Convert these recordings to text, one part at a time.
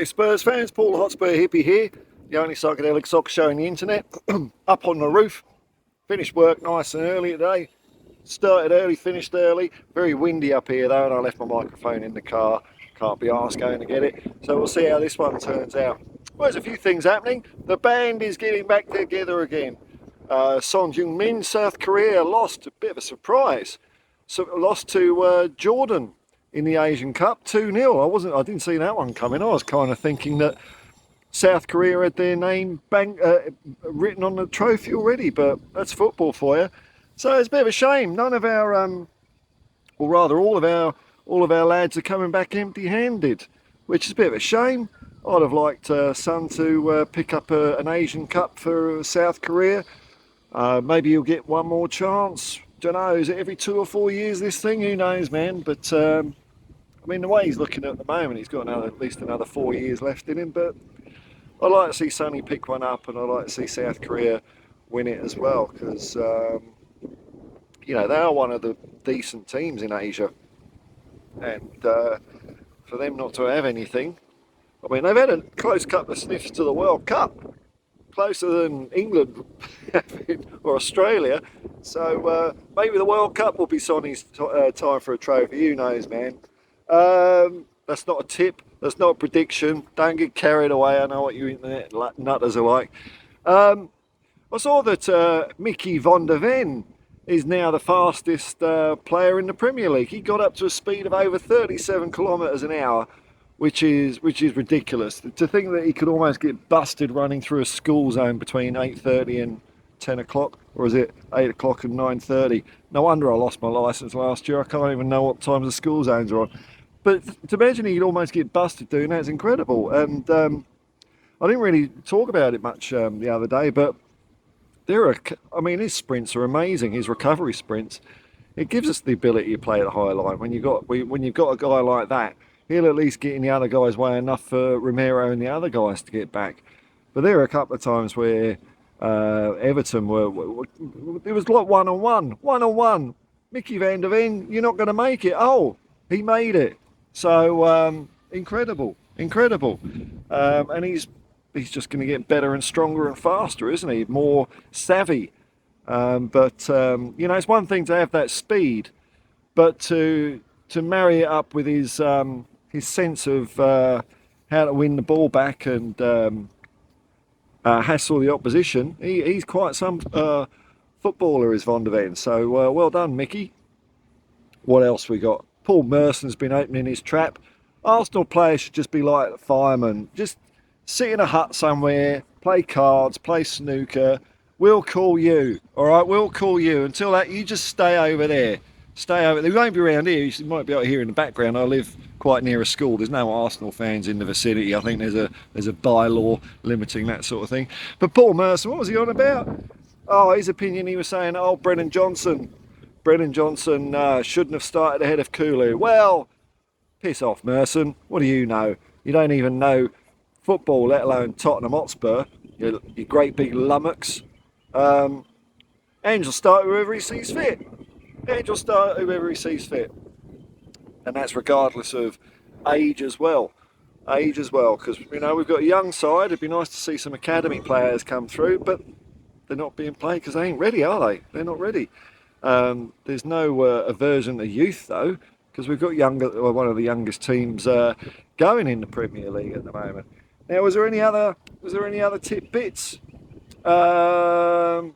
G'day Spurs fans, Paul Hotspur Hippie here, the only psychedelic soccer show on the internet. Up on the roof, finished work nice and early today. Started early, finished early. Very windy up here though, and I left my microphone in the car. Can't be arsed going to get it. So we'll see how this one turns out. Well, there's a few things happening. The band is getting back together again. Son Heung-min, South Korea, lost, a bit of a surprise. So lost to Jordan in the Asian Cup, 2-0. I didn't see that one coming. I was kind of thinking that South Korea had their name written on the trophy already, but that's football for you. So it's a bit of a shame. None of our, or rather all of our lads are coming back empty-handed, which is a bit of a shame. I'd have liked Son to pick up an Asian Cup for South Korea. Maybe he'll get one more chance. Don't know. Is it every 2 or 4 years this thing? Who knows, man? But I mean, the way he's looking at the moment, he's got at least another 4 years left in him. But I'd like to see Sonny pick one up, and I'd like to see South Korea win it as well, because you know, they are one of the decent teams in Asia, and for them not to have anything, I mean, they've had a close couple of sniffs to the World Cup, closer than England or Australia. So maybe the World Cup will be Sonny's time for a trophy. Who knows, man? That's not a tip. That's not a prediction. Don't get carried away. I know what you internet nutters are like. I saw that Mickey van der Ven is now the fastest player in the Premier League. He got up to a speed of over 37 kilometres an hour, which is ridiculous. To think that he could almost get busted running through a school zone between 8:30 and 10 o'clock, or is it 8 o'clock and 9:30? No wonder I lost my licence last year. I can't even know what times the school zones are on. But to imagine he'd almost get busted doing that is incredible. And I didn't really talk about it much the other day, but I mean, his sprints are amazing. His recovery sprints. It gives us the ability to play at the high line. When you've got a guy like that, he'll at least get in the other guy's way enough for Romero and the other guys to get back. But there are a couple of times where Everton it was like one-on-one. Mickey van der Ven, you're not going to make it. Oh, he made it. So incredible. And he's just going to get better and stronger and faster, isn't he? More savvy. But you know, it's one thing to have that speed, but to marry it up with his sense of how to win the ball back and hassle the opposition. He's quite some footballer, is Van der Ven. So well done, Mickey. What else we got? Paul Merson's been opening his trap. Arsenal players should just be like firemen. Just sit in a hut somewhere, play cards, play snooker. We'll call you, all right? We'll call you. Until that, you just stay over there. Stay over there. We won't be around here. You might be able to hear in the background. I live quite near a school. There's no Arsenal fans in the vicinity. I think there's a bylaw limiting that sort of thing. But Paul Merson, what was he on about? Oh, his opinion, he was saying, oh, Brennan Johnson shouldn't have started ahead of Kulu. Well, piss off, Merson. What do you know? You don't even know football, let alone Tottenham Hotspur. You great big lummox. Angel start whoever he sees fit. Angel start whoever he sees fit. And that's regardless of age as well. Because, you know, we've got a young side. It'd be nice to see some academy players come through, but they're not being played because they ain't ready, are they? They're not ready. There's no aversion to youth, though, because we've got one of the youngest teams going in the Premier League at the moment. Now, was there any other tidbits? Not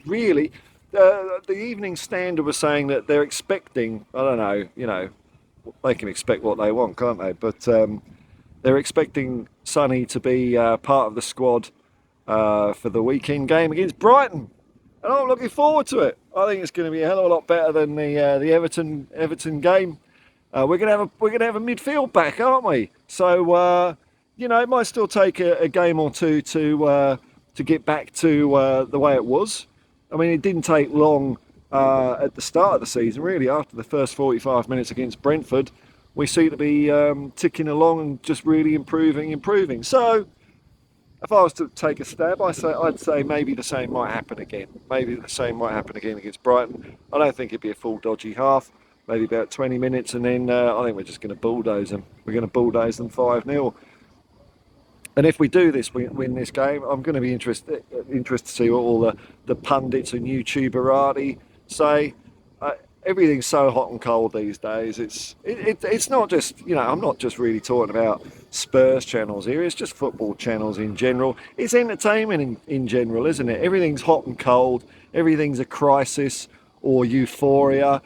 really. The Evening Standard was saying that they're expecting, I don't know, you know, they can expect what they want, can't they? But they're expecting Sonny to be part of the squad for the weekend game against Brighton. And I'm looking forward to it. I think it's going to be a hell of a lot better than the Everton game. We're going to have a midfield back, aren't we? So you know, it might still take a game or two to get back to the way it was. I mean, it didn't take long at the start of the season, really. After the first 45 minutes against Brentford, we seem to be ticking along and just really improving. So, if I was to take a stab, I'd say maybe the same might happen again. Maybe the same might happen again against Brighton. I don't think it'd be a full dodgy half. Maybe about 20 minutes, and then I think we're just going to bulldoze them. We're going to bulldoze them 5-0. And if we do this, win this game, I'm going to be interested to see what all the pundits and YouTuberati say. Everything's so hot and cold these days. It's not just, I'm not just really talking about Spurs channels here. It's just football channels in general. It's entertainment in general, isn't it? Everything's hot and cold. Everything's a crisis or euphoria.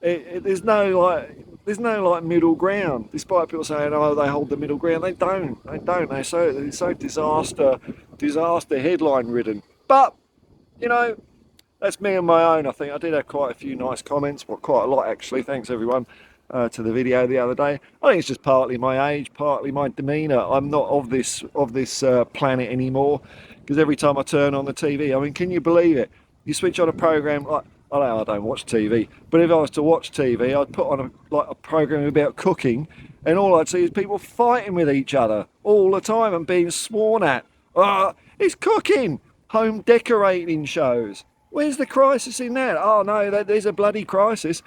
There's no middle ground. Despite people saying, oh, they hold the middle ground, they don't. They're so disaster headline ridden. But that's me on my own. I think I did have quite a few nice comments, well, quite a lot actually. Thanks everyone to the video the other day. I think it's just partly my age, partly my demeanour. I'm not of this planet anymore, because every time I turn on the TV, I mean, can you believe it? You switch on a program like, I don't watch TV, but if I was to watch TV, I'd put on a program about cooking, and all I'd see is people fighting with each other all the time and being sworn at. It's cooking, home decorating shows. Where's the crisis in that? Oh no, there's a bloody crisis.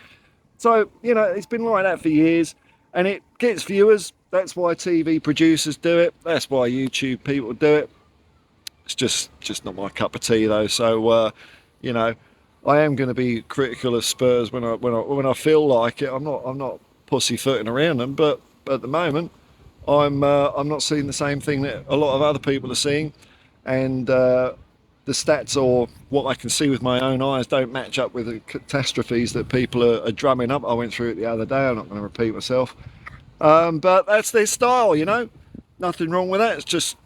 So, it's been like that for years, and it gets viewers. That's why TV producers do it. That's why YouTube people do it. It's just not my cup of tea though. So, I am going to be critical of Spurs when I feel like it. I'm not pussyfooting around them, but at the moment, I'm not seeing the same thing that a lot of other people are seeing, and the stats, or what I can see with my own eyes, don't match up with the catastrophes that people are drumming up. I went through it the other day. I'm not going to repeat myself, but that's their style. Nothing wrong with that. It's just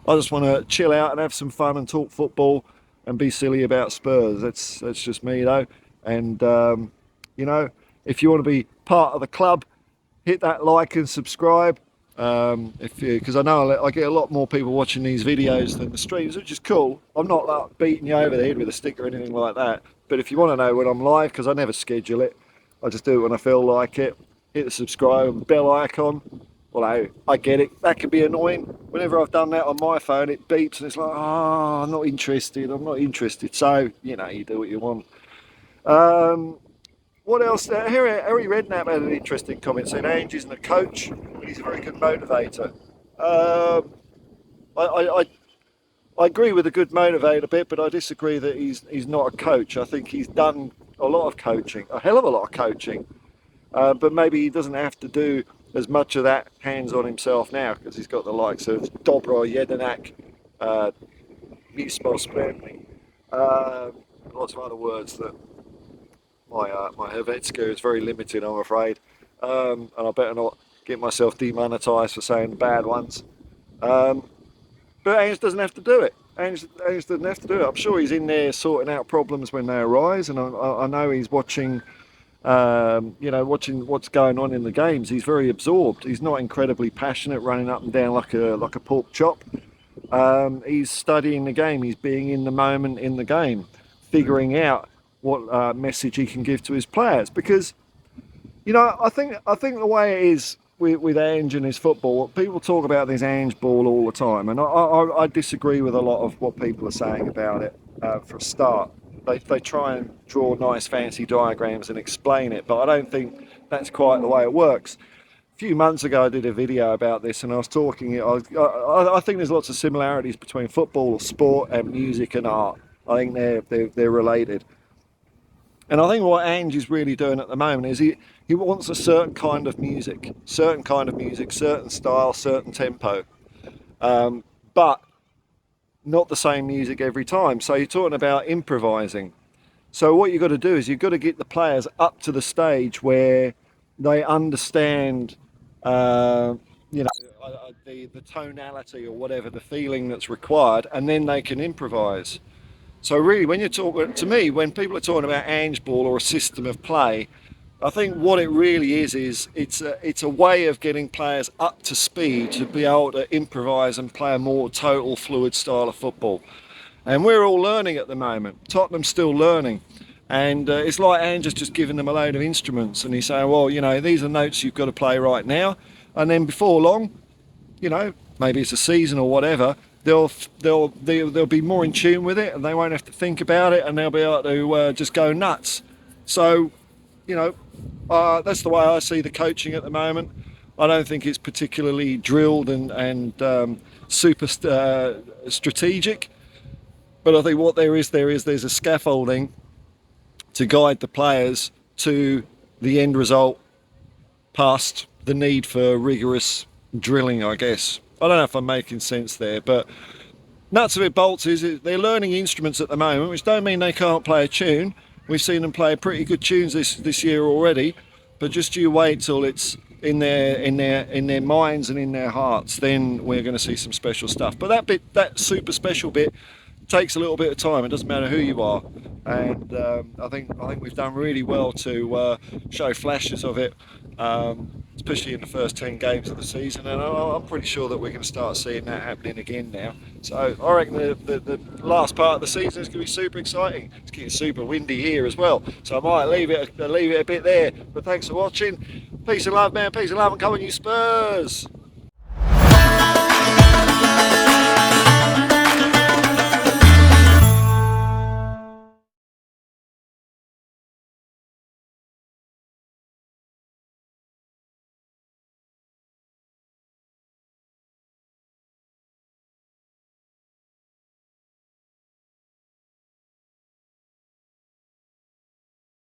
I just want to chill out and have some fun and talk football and be silly about Spurs. That's just me though. And if you want to be part of the club, hit that like and subscribe. Because I know I get a lot more people watching these videos than the streams, which is cool. I'm not like beating you over the head with a stick or anything like that. But if you want to know when I'm live, because I never schedule it, I just do it when I feel like it. Hit the subscribe and bell icon. Well, I get it. That can be annoying. Whenever I've done that on my phone, it beeps and it's like, I'm not interested. So, you do what you want. What else? Harry Redknapp had an interesting comment saying Ange isn't a coach, but he's a very good motivator. I agree with a good motivator bit, but I disagree that he's not a coach. I think he's done a lot of coaching, a hell of a lot of coaching, but maybe he doesn't have to do as much of that hands on himself now, because he's got the likes of Dobro Jedinak, Mismo Spremni, lots of other words that my Helvetska is very limited, I'm afraid, and I better not get myself demonetised for saying bad ones. But Ange doesn't have to do it. Ange doesn't have to do it. I'm sure he's in there sorting out problems when they arise, and I know he's watching what's going on in the games. He's very absorbed. He's not incredibly passionate, running up and down like a pork chop. He's studying the game. He's being in the moment in the game, figuring out what message he can give to his players. Because I think the way it is with Ange and his football, people talk about this Ange ball all the time, and I disagree with a lot of what people are saying about it. For a start, they try and draw nice fancy diagrams and explain it, but I don't think that's quite the way it works. A few months ago I did a video about this, and I was talking, I think there's lots of similarities between football, sport, and music and art. I think they're related. And I think what Ange is really doing at the moment is he wants a certain kind of music, certain style, certain tempo, but not the same music every time. So you're talking about improvising. So what you've got to do is you've got to get the players up to the stage where they understand, the tonality or whatever, the feeling that's required, and then they can improvise. So really, when people are talking about Ange ball or a system of play, I think what it really is it's a way of getting players up to speed to be able to improvise and play a more total fluid style of football. And we're all learning at the moment. Tottenham's still learning. And it's like Ange has just given them a load of instruments, and he's saying, well, these are notes you've got to play right now. And then before long, maybe it's a season or whatever, they'll be more in tune with it, and they won't have to think about it, and they'll be able to just go nuts. So, that's the way I see the coaching at the moment. I don't think it's particularly drilled and super strategic, but I think what there's a scaffolding to guide the players to the end result past the need for rigorous drilling, I guess. I don't know if I'm making sense there, but nuts of it, bolts is they're learning instruments at the moment, which don't mean they can't play a tune. We've seen them play pretty good tunes this year already, but just you wait till it's in their minds and in their hearts, then we're going to see some special stuff. But that super special bit, takes a little bit of time. It doesn't matter who you are, and I think we've done really well to show flashes of it, especially in the first 10 games of the season. And I'm pretty sure that we're going to start seeing that happening again now. So I reckon the last part of the season is going to be super exciting. It's getting super windy here as well, so I might leave it a bit there. But thanks for watching. Peace and love, man. Peace and love, and come on, you Spurs.